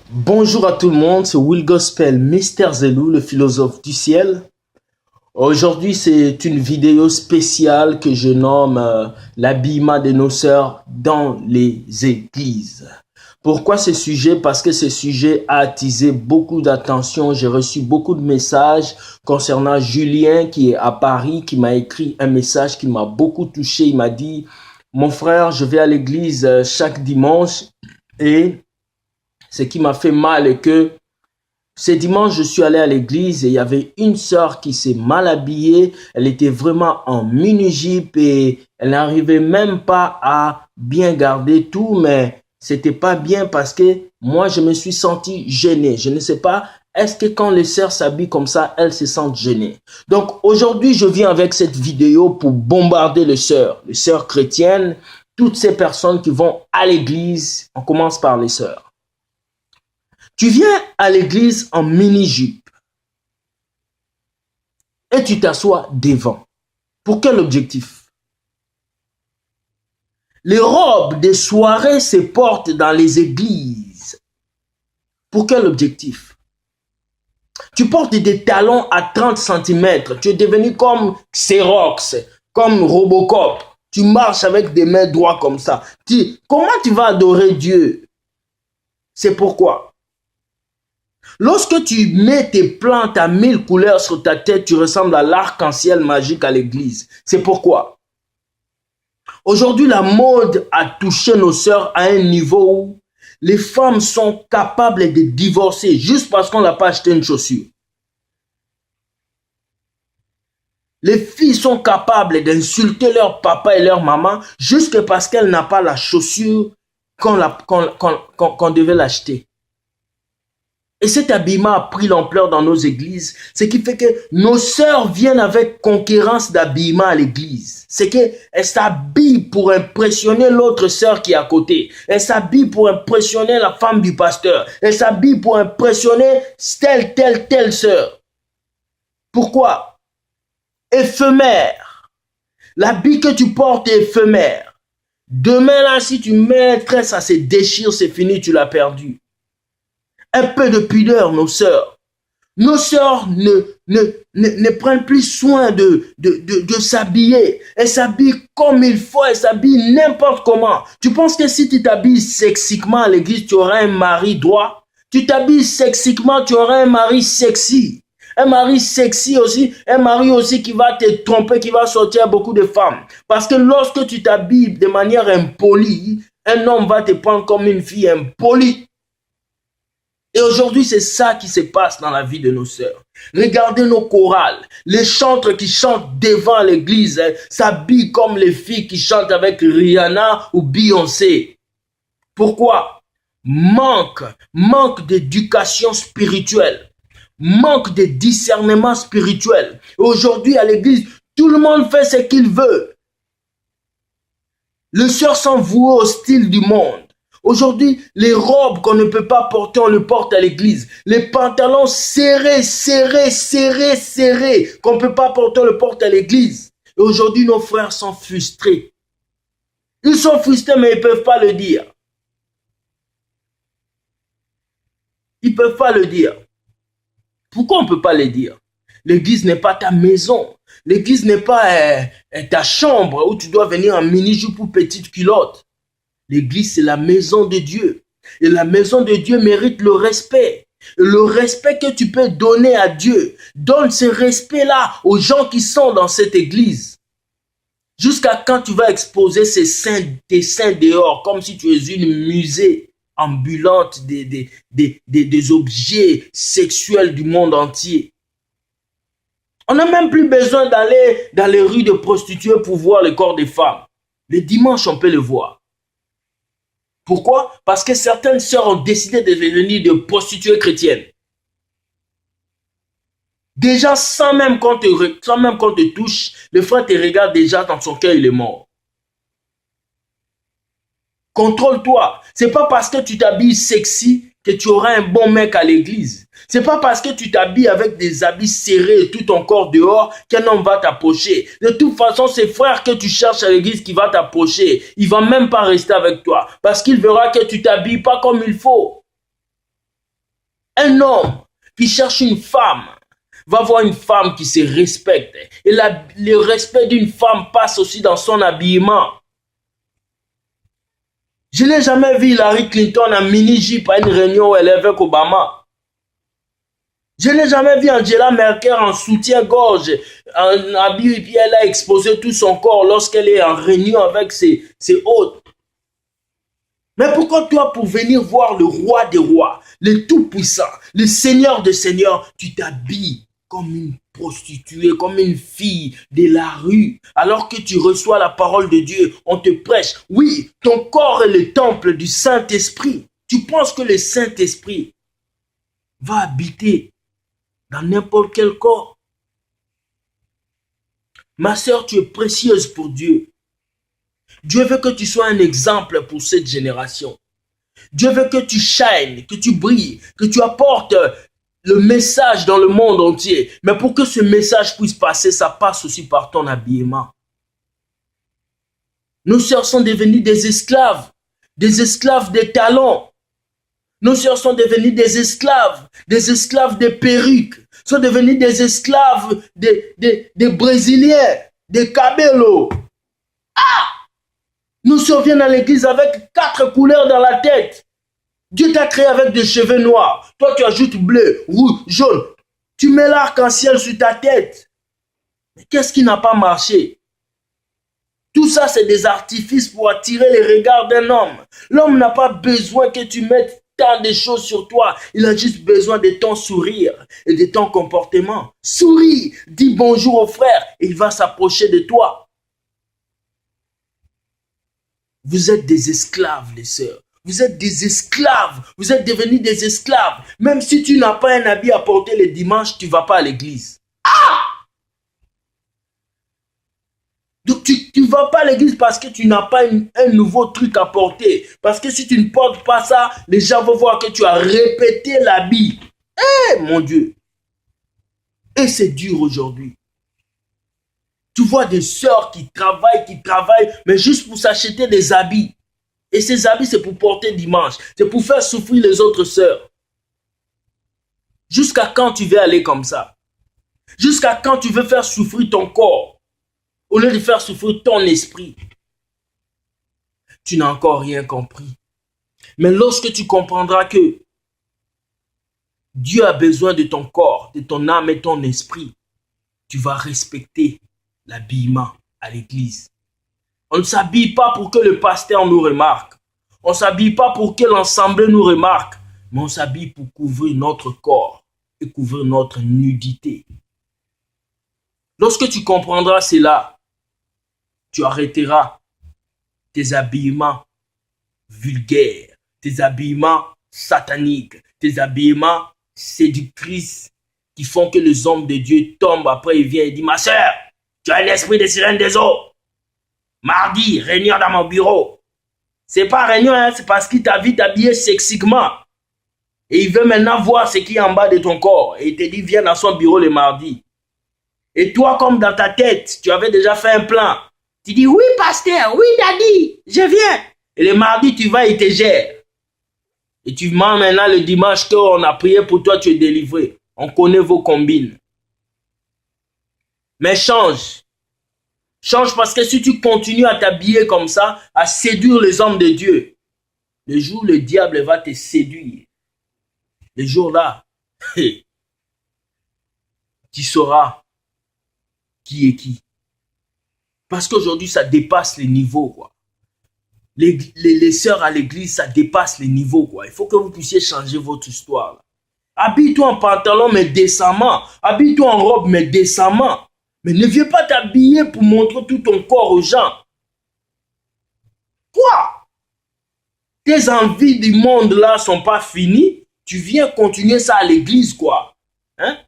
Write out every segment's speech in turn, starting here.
Bonjour à tout le monde, c'est Will Gospel, Mister Zelou, le philosophe du ciel. Aujourd'hui, c'est une vidéo spéciale que je nomme l'habillement de nos sœurs dans les églises. Pourquoi ce sujet? Parce que ce sujet a attisé beaucoup d'attention. J'ai reçu beaucoup de messages concernant Julien qui est à Paris, qui m'a écrit un message qui m'a beaucoup touché. Il m'a dit, mon frère, je vais à l'église chaque dimanche et ce qui m'a fait mal est que ce dimanche, je suis allé à l'église et il y avait une sœur qui s'est mal habillée. Elle était vraiment en mini-jupe et elle n'arrivait même pas à bien garder tout, mais c'était pas bien parce que moi, je me suis senti gêné. Je ne sais pas, est-ce que quand les sœurs s'habillent comme ça, elles se sentent gênées? Donc aujourd'hui, je viens avec cette vidéo pour bombarder les sœurs chrétiennes, toutes ces personnes qui vont à l'église. On commence par les sœurs. Tu viens à l'église en mini-jupe et tu t'assois devant. Pour quel objectif? Les robes des soirées se portent dans les églises. Pour quel objectif? Tu portes des talons à 30 cm. Tu es devenu comme Xerox, comme Robocop. Tu marches avec des mains droites comme ça. Comment tu vas adorer Dieu? C'est pourquoi. Lorsque tu mets tes plantes à 1000 couleurs sur ta tête, tu ressembles à l'arc-en-ciel magique à l'église. C'est pourquoi. Aujourd'hui, la mode a touché nos sœurs à un niveau où les femmes sont capables de divorcer juste parce qu'on n'a pas acheté une chaussure. Les filles sont capables d'insulter leur papa et leur maman juste parce qu'elles n'ont pas la chaussure qu'on devait l'acheter. Et cet habillement a pris l'ampleur dans nos églises, ce qui fait que nos sœurs viennent avec concurrence d'habillement à l'église. C'est qu'elles s'habillent pour impressionner l'autre sœur qui est à côté. Elles s'habillent pour impressionner la femme du pasteur. Elles s'habillent pour impressionner telle sœur. Pourquoi? Éphémère. L'habit que tu portes est éphémère. Demain là, si tu mets ça se déchire, c'est fini, tu l'as perdu. Un peu de pudeur, nos sœurs. Nos sœurs ne prennent plus soin de s'habiller. Elles s'habillent comme il faut, elles s'habillent n'importe comment. Tu penses que si tu t'habilles sexiquement à l'église, tu auras un mari droit? Tu t'habilles sexiquement, tu auras un mari sexy. Un mari sexy aussi, un mari aussi qui va te tromper, qui va sortir à beaucoup de femmes. Parce que lorsque tu t'habilles de manière impolie, un homme va te prendre comme une fille impolie. Et aujourd'hui, c'est ça qui se passe dans la vie de nos sœurs. Regardez nos chorales. Les chantres qui chantent devant l'église s'habillent comme les filles qui chantent avec Rihanna ou Beyoncé. Pourquoi? Manque d'éducation spirituelle. Manque de discernement spirituel. Aujourd'hui, à l'église, tout le monde fait ce qu'il veut. Les sœurs sont vouées au style du monde. Aujourd'hui, les robes qu'on ne peut pas porter, on les porte à l'église. Les pantalons serrés, qu'on ne peut pas porter, on les porte à l'église. Et aujourd'hui, nos frères sont frustrés. Ils sont frustrés, mais ils ne peuvent pas le dire. Ils ne peuvent pas le dire. Pourquoi on ne peut pas le dire? L'église n'est pas ta maison. L'église n'est pas ta chambre où tu dois venir en mini-jupe ou petite culotte. L'église, c'est la maison de Dieu. Et la maison de Dieu mérite le respect. Et le respect que tu peux donner à Dieu, donne ce respect-là aux gens qui sont dans cette église. Jusqu'à quand tu vas exposer tes seins dehors, comme si tu es une musée ambulante des objets sexuels du monde entier. On n'a même plus besoin d'aller dans les rues de prostituées pour voir le corps des femmes. Le dimanche, on peut le voir. Pourquoi? Parce que certaines sœurs ont décidé de devenir des prostituées chrétiennes. Déjà, sans même qu'on te touche, le frère te regarde déjà dans son cœur, il est mort. Contrôle-toi. C'est pas parce que tu t'habilles sexy que tu auras un bon mec à l'église. C'est pas parce que tu t'habilles avec des habits serrés et tout ton corps dehors qu'un homme va t'approcher. De toute façon, c'est frère que tu cherches à l'église qui va t'approcher. Il va même pas rester avec toi parce qu'il verra que tu t'habilles pas comme il faut. Un homme qui cherche une femme va voir une femme qui se respecte. Et le respect d'une femme passe aussi dans son habillement. Je n'ai jamais vu Hillary Clinton en mini-jupe à une réunion où elle est avec Obama. Je n'ai jamais vu Angela Merkel en soutien-gorge, en habit, et puis elle a exposé tout son corps lorsqu'elle est en réunion avec ses hôtes. Mais pourquoi toi, pour venir voir le roi des rois, le tout-puissant, le seigneur des seigneurs, tu t'habilles comme une prostituée, comme une fille de la rue, alors que tu reçois la parole de Dieu, on te prêche. Oui, ton corps est le temple du Saint-Esprit. Tu penses que le Saint-Esprit va habiter dans n'importe quel corps? Ma sœur, tu es précieuse pour Dieu. Dieu veut que tu sois un exemple pour cette génération. Dieu veut que tu shines, que tu brilles, que tu apportes le message dans le monde entier. Mais pour que ce message puisse passer, ça passe aussi par ton habillement. Nos sœurs sont devenues des esclaves des talons. Nos sœurs sont devenues des esclaves des perruques, sont devenues des esclaves des Brésiliens, des Cabello. Nos sœurs viennent à l'église avec 4 couleurs dans la tête. Dieu t'a créé avec des cheveux noirs. Toi, tu ajoutes bleu, rouge, jaune. Tu mets l'arc-en-ciel sur ta tête. Mais qu'est-ce qui n'a pas marché? Tout ça, c'est des artifices pour attirer les regards d'un homme. L'homme n'a pas besoin que tu mettes tant de choses sur toi. Il a juste besoin de ton sourire et de ton comportement. Souris, dis bonjour au frère et il va s'approcher de toi. Vous êtes des esclaves, les sœurs. Vous êtes des esclaves. Vous êtes devenus des esclaves. Même si tu n'as pas un habit à porter le dimanche, tu ne vas pas à l'église. Donc tu ne vas pas à l'église parce que tu n'as pas un nouveau truc à porter. Parce que si tu ne portes pas ça, les gens vont voir que tu as répété l'habit. Eh, mon Dieu. Et c'est dur aujourd'hui. Tu vois des sœurs qui travaillent, mais juste pour s'acheter des habits. Et ces habits, c'est pour porter dimanche. C'est pour faire souffrir les autres sœurs. Jusqu'à quand tu veux aller comme ça? Jusqu'à quand tu veux faire souffrir ton corps au lieu de faire souffrir ton esprit? Tu n'as encore rien compris. Mais lorsque tu comprendras que Dieu a besoin de ton corps, de ton âme et ton esprit, tu vas respecter l'habillement à l'église. On ne s'habille pas pour que le pasteur nous remarque. On ne s'habille pas pour que l'ensemble nous remarque. Mais on s'habille pour couvrir notre corps et couvrir notre nudité. Lorsque tu comprendras cela, tu arrêteras tes habillements vulgaires, tes habillements sataniques, tes habillements séductrices qui font que les hommes de Dieu tombent. Après, il vient et dit, ma sœur, tu as l'esprit des sirènes des eaux. Mardi, réunion dans mon bureau. C'est pas réunion, hein, c'est parce qu'il t'a vu t'habiller sexiquement. Et il veut maintenant voir ce qui est en bas de ton corps. Et il te dit, viens dans son bureau le mardi. Et toi, comme dans ta tête, tu avais déjà fait un plan. Tu dis, oui, pasteur, oui, daddy, je viens. Et le mardi, tu vas, il te gère. Et tu mens maintenant le dimanche qu'on a prié pour toi, tu es délivré. On connaît vos combines. Mais change. Change parce que si tu continues à t'habiller comme ça, à séduire les hommes de Dieu, le jour où le diable va te séduire, le jour là, tu sauras qui est qui. Parce qu'aujourd'hui, ça dépasse les niveaux, quoi. Les sœurs à l'église, ça dépasse les niveaux, quoi. Il faut que vous puissiez changer votre histoire, là. Habille-toi en pantalon, mais décemment. Habille-toi en robe, mais décemment. Mais ne viens pas t'habiller pour montrer tout ton corps aux gens. Quoi? Tes envies du monde là sont pas finies. Tu viens continuer ça à l'église, quoi. Hein?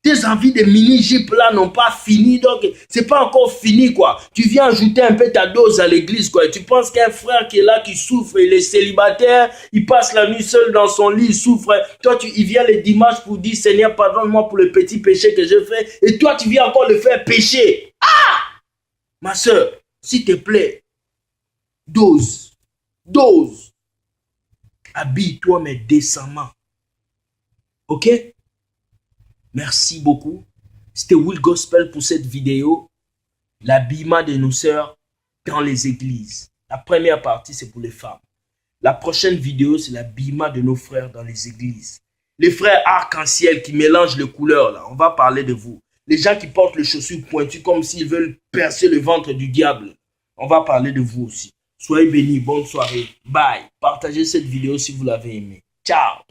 Tes envies de mini-jupe là n'ont pas fini, donc c'est pas encore fini, quoi. Tu viens ajouter un peu ta dose à l'église, quoi. Et tu penses qu'un frère qui est là, qui souffre, il est célibataire, il passe la nuit seul dans son lit, il souffre. Toi, il vient le dimanche pour dire, Seigneur, pardonne-moi pour le petit péché que je fais. Et toi, tu viens encore le faire pécher. Ah! Ma soeur, s'il te plaît, dose. Habille-toi, mais décemment. Ok? Merci beaucoup. C'était Will Gospel pour cette vidéo. L'habillement de nos sœurs dans les églises. La première partie, c'est pour les femmes. La prochaine vidéo, c'est l'habillement de nos frères dans les églises. Les frères arc-en-ciel qui mélangent les couleurs, là, on va parler de vous. Les gens qui portent les chaussures pointues comme s'ils veulent percer le ventre du diable. On va parler de vous aussi. Soyez bénis, bonne soirée. Bye. Partagez cette vidéo si vous l'avez aimée. Ciao.